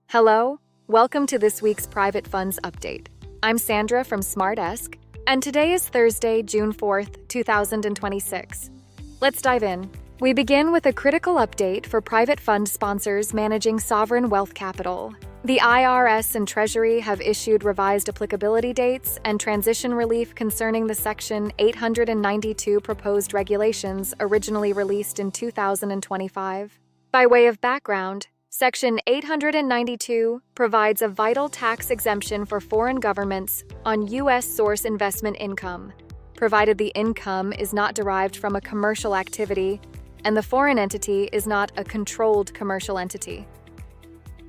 Hello, welcome to this week's Private Funds Update. I'm Sandra from SmartEsq, and today is Thursday, June 4th, 2026. Let's dive in. We begin with a critical update for private fund sponsors managing sovereign wealth capital. The IRS and Treasury have issued revised applicability dates and transition relief concerning the Section 892 proposed regulations originally released in 2025. By way of background, Section 892 provides a vital tax exemption for foreign governments on U.S. source investment income, provided the income is not derived from a commercial activity and the foreign entity is not a controlled commercial entity.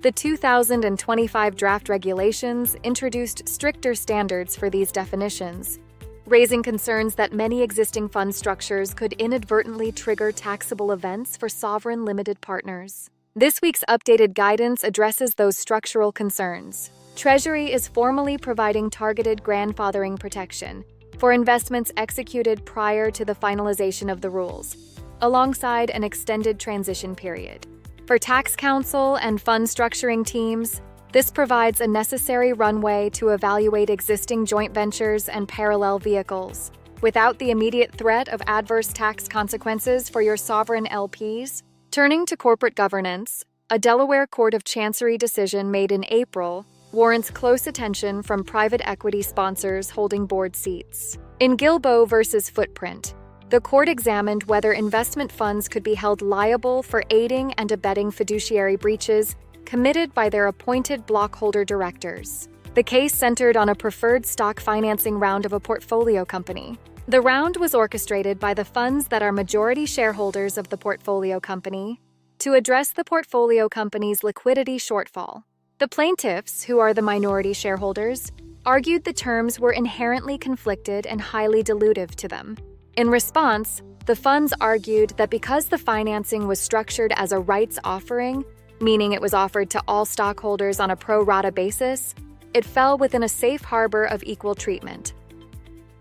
The 2025 draft regulations introduced stricter standards for these definitions, raising concerns that many existing fund structures could inadvertently trigger taxable events for sovereign limited partners. This week's updated guidance addresses those structural concerns. Treasury is formally providing targeted grandfathering protection for investments executed prior to the finalization of the rules, alongside an extended transition period. For tax counsel and fund structuring teams, this provides a necessary runway to evaluate existing joint ventures and parallel vehicles, without the immediate threat of adverse tax consequences for your sovereign LPs. Turning to corporate governance, a Delaware Court of Chancery decision made in April warrants close attention from private equity sponsors holding board seats. In Guilbeau versus Footprint, the court examined whether investment funds could be held liable for aiding and abetting fiduciary breaches committed by their appointed blockholder directors. The case centered on a preferred stock financing round of a portfolio company. The round was orchestrated by the funds that are majority shareholders of the portfolio company to address the portfolio company's liquidity shortfall. The plaintiffs, who are the minority shareholders, argued the terms were inherently conflicted and highly dilutive to them. In response, the funds argued that because the financing was structured as a rights offering, meaning it was offered to all stockholders on a pro rata basis, it fell within a safe harbor of equal treatment.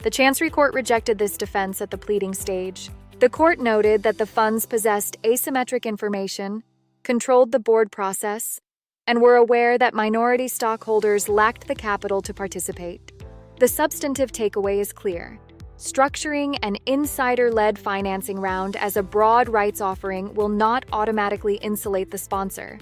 The Chancery Court rejected this defense at the pleading stage. The court noted that the funds possessed asymmetric information, controlled the board process, and were aware that minority stockholders lacked the capital to participate. The substantive takeaway is clear. Structuring an insider-led financing round as a broad rights offering will not automatically insulate the sponsor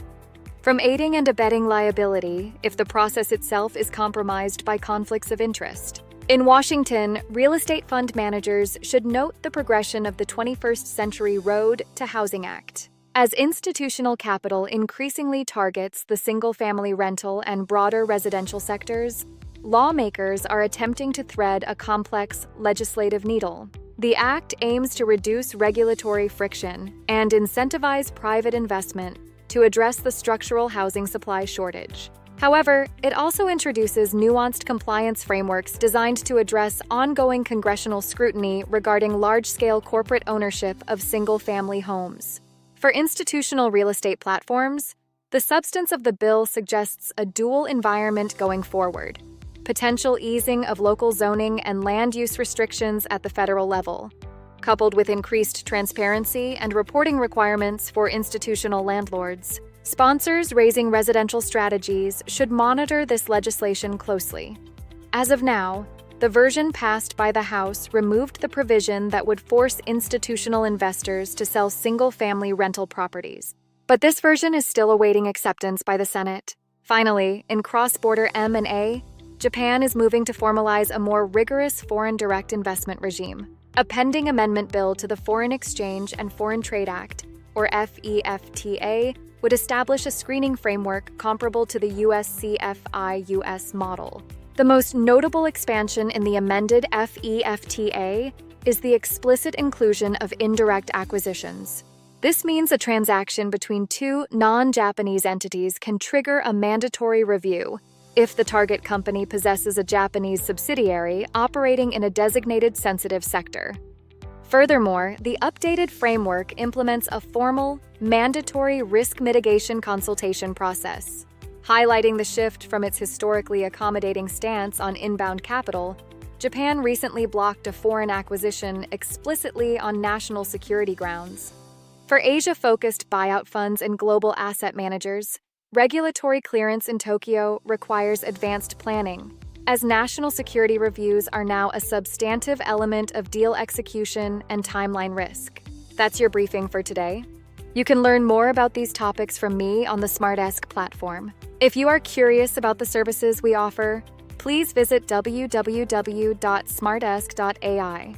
from aiding and abetting liability if the process itself is compromised by conflicts of interest. In Washington, real estate fund managers should note the progression of the 21st Century Road to Housing Act. As institutional capital increasingly targets the single-family rental and broader residential sectors, lawmakers are attempting to thread a complex legislative needle. The act aims to reduce regulatory friction and incentivize private investment to address the structural housing supply shortage. However, it also introduces nuanced compliance frameworks designed to address ongoing congressional scrutiny regarding large-scale corporate ownership of single-family homes. For institutional real estate platforms, the substance of the bill suggests a dual environment going forward: potential easing of local zoning and land use restrictions at the federal level, coupled with increased transparency and reporting requirements for institutional landlords. Sponsors raising residential strategies should monitor this legislation closely. As of now, the version passed by the House removed the provision that would force institutional investors to sell single-family rental properties. But this version is still awaiting acceptance by the Senate. Finally, in cross-border M&A, Japan is moving to formalize a more rigorous foreign direct investment regime. A pending amendment bill to the Foreign Exchange and Foreign Trade Act, or FEFTA, would establish a screening framework comparable to the USCFI-US model. The most notable expansion in the amended FEFTA is the explicit inclusion of indirect acquisitions. This means a transaction between two non-Japanese entities can trigger a mandatory review if the target company possesses a Japanese subsidiary operating in a designated sensitive sector. Furthermore, the updated framework implements a formal, mandatory risk mitigation consultation process, highlighting the shift from its historically accommodating stance on inbound capital. Japan recently blocked a foreign acquisition explicitly on national security grounds. For Asia-focused buyout funds and global asset managers, Regulatory clearance in Tokyo requires advanced planning, as national security reviews are now a substantive element of deal execution and timeline risk. That's your briefing for today. You can learn more about these topics from me on the SmartEsq platform. If you are curious about the services we offer, please visit www.smartesk.ai.